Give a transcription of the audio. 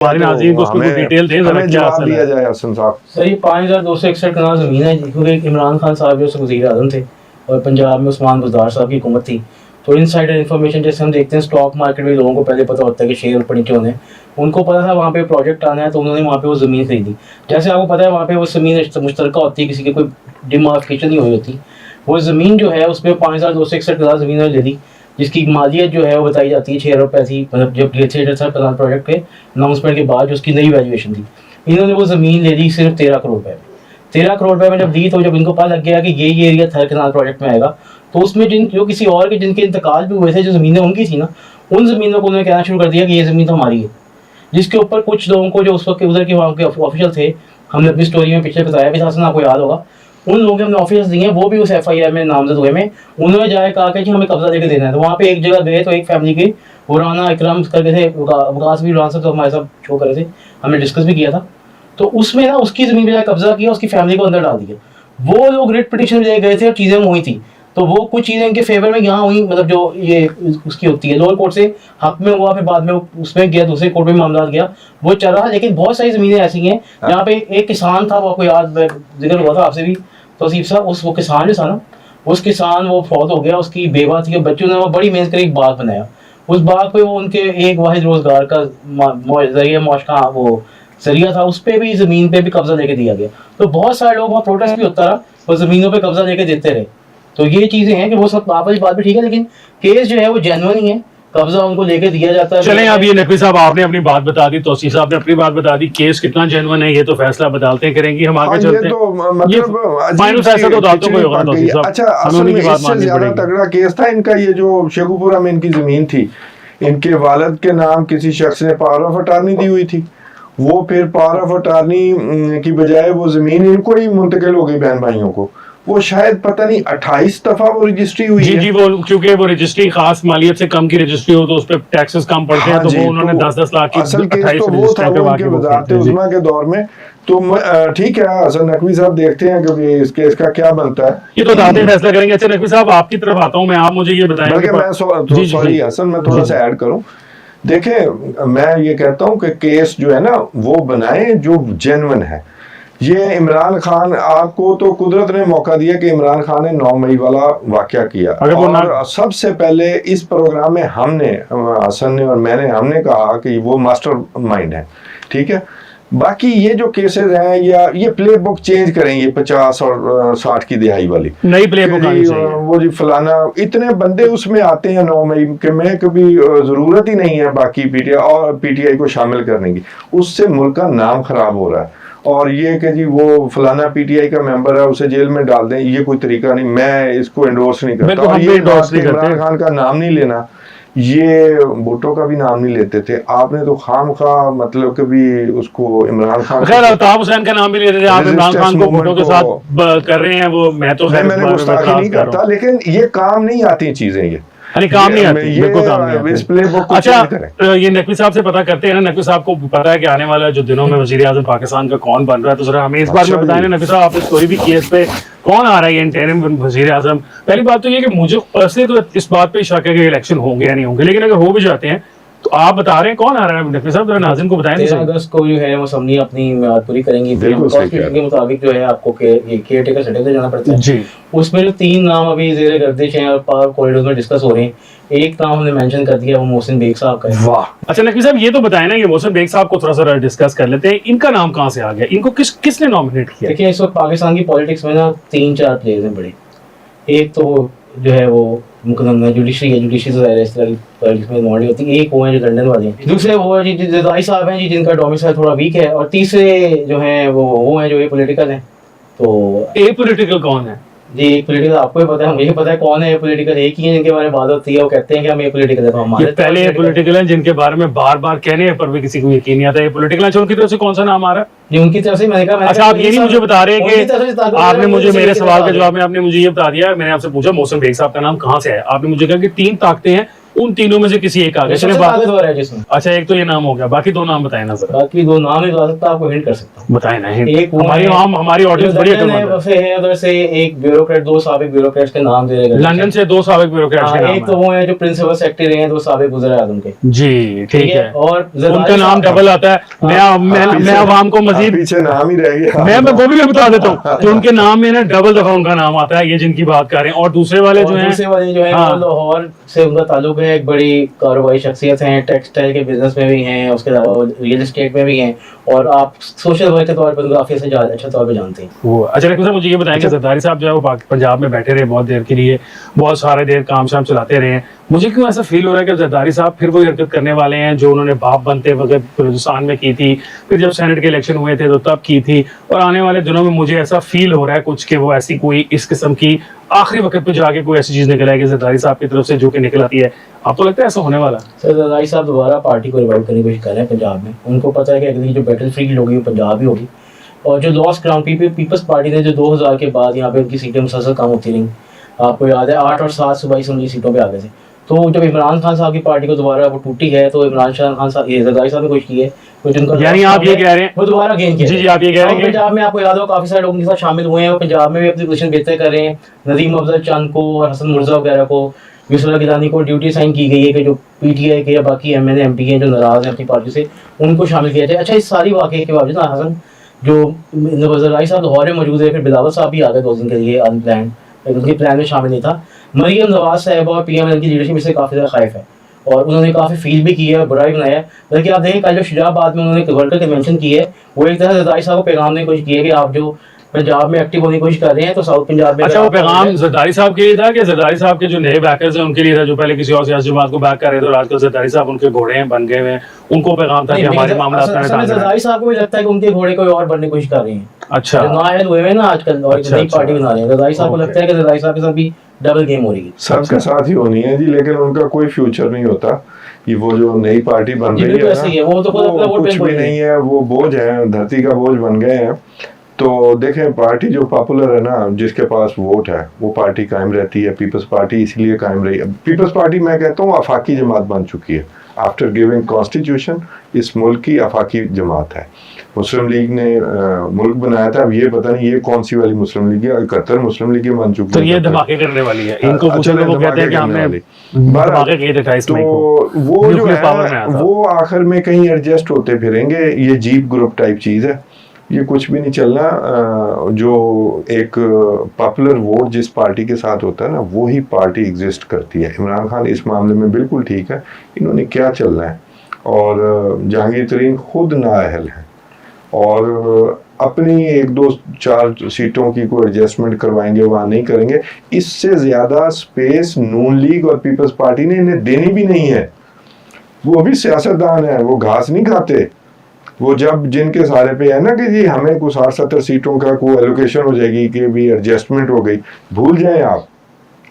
हमारे नाज़रीन को उसमें डिटेल दें, हमें जवाब दिया जाए हसन साहब। सर ये 5261 कनाल ज़मीन है, क्योंकि इमरान खान साहब जो वज़ीर आज़म थे और पंजाब में उस्मान बुज़दार साहब की हुकूमत थी, तो इनसाइडर इन्फॉर्मेशन जैसे हम देखते हैं स्टॉक मार्केट में लोगों को पहले पता होता है कि शेयर ऊपर नीचे होने, उनको पता था वहाँ पे प्रोजेक्ट आना है, तो उन्होंने वहाँ पे वो ज़मीन खरीदी। जैसे आपको पता है वहाँ पे वो ज़मीन मुश्तरका होती है, किसी की कोई डिमार्केशन नहीं हुई होती। वो ज़मीन जो है उसमें 5261 कनाल ज़मीन ले ली, जिसकी मालियत जो है वो बताई जाती है 6 अरब पैसे, मतलब जब थिएटर था प्रधान प्रोजेक्ट के अनाउंसमेंट के बाद जो उसकी नई वैल्यूएशन थी, इन्होंने वो ज़मीन ले ली सिर्फ 13 करोड़ रुपये में। 13 करोड़ रुपये में जब दी, तो जब इनको पता लग गया कि ये एरिया थर कनाल प्रोजेक्ट में आएगा, तो उसमें जो किसी और के जिनके इंतकाल भी हुए थे, जो ज़मीनें उनकी थी ना, उन ज़मीनों को उन्होंने कहना शुरू कर दिया कि ये ज़मीन तो हमारी है। जिसके ऊपर कुछ लोगों को जो उस वक्त उधर के वहाँ के ऑफिशियल थे, हमने अपनी स्टोरी में पीछे बताया भी था, आपको याद होगा, उन लोगों के हमने ऑफिस दिए, वो भी उस FIR में नामजद हुए में उन्होंने जाए कहा कि हमें कब्जा लेके देना है। तो वहाँ पे एक जगह गए, तो एक फैमिली के वो राना इकराम करके थे, वकास भी राना साहब तो हमारे साथ शो करे थे, हमने डिस्कस भी किया था। तो उसमें ना उसकी ज़मीन पे कब्जा किया, उसकी फैमिली को अंदर डाल दिया। वो लोग रिट पिटिशन ले गए थे और चीज़ें हुई थी, तो वो कुछ चीज़ें इनके फेवर में यहाँ हुई, मतलब जो ये उसकी होती है लोअर कोर्ट से हक में हुआ, फिर बाद में उसमें गया, दूसरे कोर्ट में मामला गया, वो चल रहा। लेकिन बहुत सारी ज़मीनें ऐसी हैं जहाँ पे एक किसान था, वो आपको याद जिक्र हुआ था आपसे भी तौसीफ साहब, वो किसान जो था ना, उस किसान वो फौत हो गया, उसकी बेवा थी, बच्चों ने वो बड़ी मेहनत कर एक बाग बनाया। उस बाग पे वो उनके एक वाहिद रोजगार का जरिया मौज का वो जरिया था, उस पर भी ज़मीन पे भी कब्जा लेके दिया गया। तो बहुत सारे लोग वहाँ प्रोटेस्ट भी होता रहा और ज़मीनों पे कब्जा लेके देते रहे। तो ये चीज़ें हैं कि वो सब आपस बात भी ठीक है, लेकिन केस जो है वो जेन्युइन ही है, कब्जा उनको लेके दिया जाता है। चलें, अब ये नकवी साहब आपने अपनी बात बता दी, तौसीफ साहब ने अपनी बात बता दी, केस कितना जेन्युइन है ये तो फैसला अदालतें करेंगी। हम आगे चलते हैं, तो मतलब फाइनल फैसला तो अदालतों को ही होगा तौसीफ साहब। अच्छा, असल में इससे ज्यादा तगड़ा केस था इनका ये जो शेखुपुरा में इनकी जमीन थी, इनके वालिद के नाम किसी शख्स ने पावर ऑफ अटॉर्नी दी हुई थी, वो फिर पावर ऑफ अटॉर्नी की बजाय वो जमीन इनको ही मुंतकिल हो गई बहन भाइयों को। वो शायद पता नहीं 28 दफा वो रजिस्ट्री हुई जी है। जी, वो क्योंकि वो रजिस्ट्री खास मालियत से कम की रजिस्ट्री हो तो उस पर टैक्सेस कम पड़ते हैं, तो वो उन्होंने 10-10 लाख की असल केस तो वो था वो उनके वज़ारत उज़्मा के दौर में। तो ठीक है, हसन नकवी साहब देखते हैं कि इस केस का क्या बनता है, ये तो अदालतें फैसला करेंगे। अच्छा नकवी साहब आपकी तरफ आता हूँ मैं, आप मुझे ये बताएं। बल्कि मैं सॉरी हसन, मैं थोड़ा सा ऐड करूं। देखें, मैं ये कहता हूं कि केस जो है ना वो बनाए जो जेन्युइन है। ये इमरान खान, आपको तो कुदरत ने मौका दिया कि इमरान खान ने 9 मई वाला वाकया किया, और सबसे पहले इस प्रोग्राम में हमने, हसन ने और मैंने, हमने कहा कि वो मास्टर माइंड है, ठीक है। बाकी ये जो केसेस हैं, या ये प्ले बुक चेंज करें, ये 50 और 60 की दिहाई वाली नई प्ले बुक वो जी फलाना, इतने बंदे उसमें आते हैं 9 मई के में, कभी जरूरत ही नहीं है बाकी PTI को शामिल करने की। उससे मुल्क का नाम खराब हो रहा है। और ये कि जी वो फलाना PTI का मेंबर है उसे जेल में डाल दें, ये कोई तरीका नहीं, मैं इसको एंडोर्स नहीं करता। और ये इमरान खान का नाम नहीं लेना, ये भुट्टो का भी नाम नहीं लेते थे, आपने तो खामखा मतलब कभी उसको इमरान खान, खैर अल्ताफ हुसैन का नाम भी लेते थे आप, इमरान खान को भुट्टो के साथ कर रहे हैं वो, मैं तो मैंने गुस्ताखी नहीं करता, लेकिन ये काम नहीं आती चीजें, ये काम नहीं आती, बिल्कुल काम नहीं आती। अच्छा, ये नकवी साहब से पता करते हैं ना, नकवी साहब को पता है कि आने वाले जो दिनों में वजीर आजम पाकिस्तान का कौन बन रहा है, तो जरा हमें इस बारे में बताएं ना नकवी साहब, आपने स्टोरी भी की है इस पे, कौन आ रहा है ये इंटरिम वजीर आजम। पहली बात तो ये कि मुझे पर्सनली तो इस बात पे शक है कि इलेक्शन होंगे या नहीं होंगे, लेकिन अगर हो भी जाते हैं तो आप बता रहे हैं कौन आ रहा है नकवी साहब, जरा नाज़रीन को बताएं। 13 अगस्त को जो है वो असम्बली अपनी मियाद पूरी करेंगी, कॉन्स्टिट्यूशन के मुताबिक जो है आपको केयर टेकर सर्टिफिकेट जाना पड़ता है जी। उसमें जो 3 नाम अभी ज़ेरे गर्दिश हैं और पावर कॉरिडोर में डिस्कस हो रहे हैं, एक नाम हमने मेंशन कर दिया, वो मोहसिन बेग साहब का है। वाह, अच्छा नकवी साहब ये तो बताएं ना, ये मोहसिन बेग साहब को थोड़ा सा डिस्कस कर लेते हैं, इनका नाम कहाँ से आ गया, इनको किसने नॉमिनेट किया? देखिए, इस वक्त पाकिस्तान की पॉलिटिक्स में ना 3-4 प्लेयर्स हैं बड़े। एक तो जो है वो जुडिशरी है, जुडिशरी से इस तरह पॉलिटिक्स में मॉडल होती है। एक वो है जो लंदन वाले हैं, दूसरे वो है जी जदाई साहब हैं जी, जिनका डोमिसाइल थोड़ा वीक है, और तीसरे जो हैं वो हैं जो ए पॉलिटिकल हैं। तो ए पॉलिटिकल कौन है जी? एक पॉलिटिकल आपको ही पता है, मुझे पता है कौन है। पॉलिटिकल एक ही है जिनके बारे में बात होती है, वो कहते हैं कि हम ये पॉलिटिकल है, तो हमारे पहले पॉलिटिकल हैं जिनके बारे में बार-बार कहने पर भी किसी को यकीन नहीं आता। ये पॉलिटिकल हैं, उनकी तरफ से कौन सा नाम आ रहा है जी? उनकी तरफ से मैंने कहा, अच्छा आप ये नहीं मुझे बता रहे कि आपने मुझे मेरे सवाल के जवाब में आपने मुझे ये बता दिया, मैंने आपसे पूछा मोहसिन बेग साहब का नाम कहाँ से है, आपने मुझे कहा कि 3 ताकतें हैं उन तीनों में से किसी एक आ गया। चलिए सबसे बात, ताकतवर है जिसमें। अच्छा एक तो ये नाम हो गया, बाकी दो नाम बताए ना सर। बाकी दो नाम नहीं बता सकता, आपको हिंट कर सकता हूँ। बताए ना hint। एक वो हमारी है- हमारी ऑडियंस बड़ी लंदन है, अक्लमंद है। वैसे है उधर से एक ब्यूरोक्रेट, दो साबिक ब्यूरोक्रेट्स के नाम दे रहे हैं। लंदन से दो साबिक ब्यूरोक्रेट्स के हाँ, नाम एक तो है। वो है जो प्रिंसिपल सेक्रेटरी हैं, दो साबिक वज़ीर-ए-आज़म के। जी ठीक है, और उनका नाम डबल आता है। मैं आवाम को मजीद पीछे नाम ही रह गया। मैं वो भी मैं बता देता हूँ कि उनके नाम में ना डबल दफा उनका नाम आता है, ये जिनकी बात कर रहे हैं। और दूसरे वाले जो हैं, दूसरे वाले जो है हाँ। वो लाहौर से उनका ताल्लुक है, एक बड़ी कारोबारी शख्सियत हैं, टेक्सटाइल के बिजनेस में भी हैं, उसके अलावा वो रियल एस्टेट में भी हैं, और आप सोशल वर्क के तौर पर उनको काफी अच्छा तौर पर जानते हैं। वो अच्छा डॉक्टर साहब मुझे ये बताएंगे, जरदारी साहब जो है वो पंजाब में बैठे रहे बहुत देर के लिए, बहुत सारे देर काम शाम चलाते रहे हैं। मुझे क्यों ऐसा फील हो रहा है कि जरदारी साहब फिर वही हरकत करने वाले हैं जो उन्होंने बाप बनते वक्त बलूचिस्तान में की थी, फिर जब सेनेट के इलेक्शन हुए थे तो तब की थी, और आने वाले दिनों में मुझे ऐसा फील हो रहा है कुछ कि वो ऐसी कोई इस किस्म की आखिरी वक्त पे जाके कोई ऐसी चीज निकल आएगी जरदारी साहब की तरफ से जो कि निकल आती है। आपको लगता है ऐसा होने वाला? सर जरदारी साहब दोबारा पार्टी को रिवाइव करने की कोशिश कर रहे हैं पंजाब में। उनको पता है कि अगली जो बैटल फील्ड होगी वो पंजाब ही होगी, और जो लॉस्ट ग्राउंड पीपल्स पार्टी ने जो 2000 के बाद यहाँ पे उनकी सीटें मुसलसल कम होती रहीं, आपको याद है 8 और 7 सूबाई असम्बली सीटों पे आ गए थे। तो जब इमरान खान साहब की पार्टी को दोबारा वो टूटी है, तो इमरान खान साहब, ये जरदारी साहब ने कोशिश की है, कुछ उनका यानी आप ये कह रहे हैं वो दोबारा गेन किया। जी जी, आप ये कह रहे हैं पंजाब में आपको याद हो काफी सारे लोग उनके साथ शामिल हुए हैं, वो पंजाब में भी अपनी पोजीशन बेहतर कर रहे हैं। नदीम अफजल चंद को और हसन मुर्जा वगैरह को, यूसुफ गिलानी को ड्यूटी साइन की गई है कि जो पीटीआई के या बाकी एमएनए एमपी हैं जो नाराज हैं अपनी पार्टी से, उनको शामिल किया जाए। अच्छा, इस सारी वाकये के बावजूद ना हसन जो जरदारी साहब लाहौर में मौजूद है, फिर बिलावल साहब भी आ गए 2 दिन के लिए अनप्लान, उनके प्लान में शामिल नहीं था। मरियम नवाज साहब और पीएमएल की लीडरशिप इससे काफ़ी ज़्यादा खाइफ है, और उन्होंने काफ़ी फील भी किया है, बुरा भी बनाया है। बल्कि आप देखें कल जो शुजाबाद में उन्होंने वर्कर कन्वेंशन की है, वो एक तरह से जरदारी साहब को पैगाम देने की कोशिश की है कि आप जो पंजाब में एक्टिव होने की कोशिश कर रहे हैं तो साउथ पंजाब में। अच्छा, वो पैगाम जरदारी साहब के लिए था कि जरदारी साहब के जो नए बैकर्स हैं उनके लिए था, जो पहले किसी और सियासी जमात को बैक कर रहे थे और आजकल जरदारी साहब उनके घोड़े हैं बन गए हुए हैं, उनको पैगाम था कि हमारे मामला जरदारी साहब को भी लगता है कि उनके घोड़े कोई और बनने की कोशिश कर रहे हैं। अच्छा, नाअहल हुए हैं ना आजकल, और एक नई पार्टी बना रहे हैं। जरदारी साहब को लगता है कि जरदारी साहब के साथ भी डबल गेम हो रही है। सबके साथ ही होनी है जी, लेकिन उनका कोई फ्यूचर नहीं होता। ये वो जो नई पार्टी बन रही है ना, वो तो वो कुछ भी नहीं है, वो बोझ है, धरती का बोझ बन गए हैं। तो देखें, पार्टी जो पॉपुलर है ना, जिसके पास वोट है वो पार्टी कायम रहती है। पीपल्स पार्टी इसलिए कायम रही है। पीपल्स पार्टी मैं कहता हूँ आफाकी जमात बन चुकी है। आफ्टर गिविंग कॉन्स्टिट्यूशन इस मुल्क की आफाकी जमात है। मुस्लिम लीग ने मुल्क बनाया था, अब ये पता नहीं ये कौन सी वाली मुस्लिम लीग है, 71 मुस्लिम लीग बन चुकी तो ये धमाके करने वाली है। इनको पूछो तो वो कहते हैं कि हमने धमाके किए थे 28 मई को। तो वो जो है वो आखिर में कहीं एडजस्ट होते फिरेंगे। ये जीप ग्रुप टाइप चीज है, ये कुछ भी नहीं चलना। जो एक पॉपुलर वोट जिस पार्टी के साथ होता है ना, वो ही पार्टी एग्जिस्ट करती है। इमरान खान इस मामले में बिल्कुल ठीक है, इन्होंने क्या चलना है। और जहांगीर तरीन खुद नाअहल है और अपनी 1-2-4 सीटों की कोई एडजस्टमेंट करवाएंगे, वहाँ नहीं करेंगे। इससे ज़्यादा स्पेस नून लीग और पीपल्स पार्टी ने इन्हें देनी भी नहीं है। वो भी सियासतदान है, वो घास नहीं खाते। वो जब जिनके सारे पे है ना कि जी हमें कुछ 60-70 सीटों का कोई एलोकेशन हो जाएगी कि भी एडजस्टमेंट हो गई, भूल जाएं आप।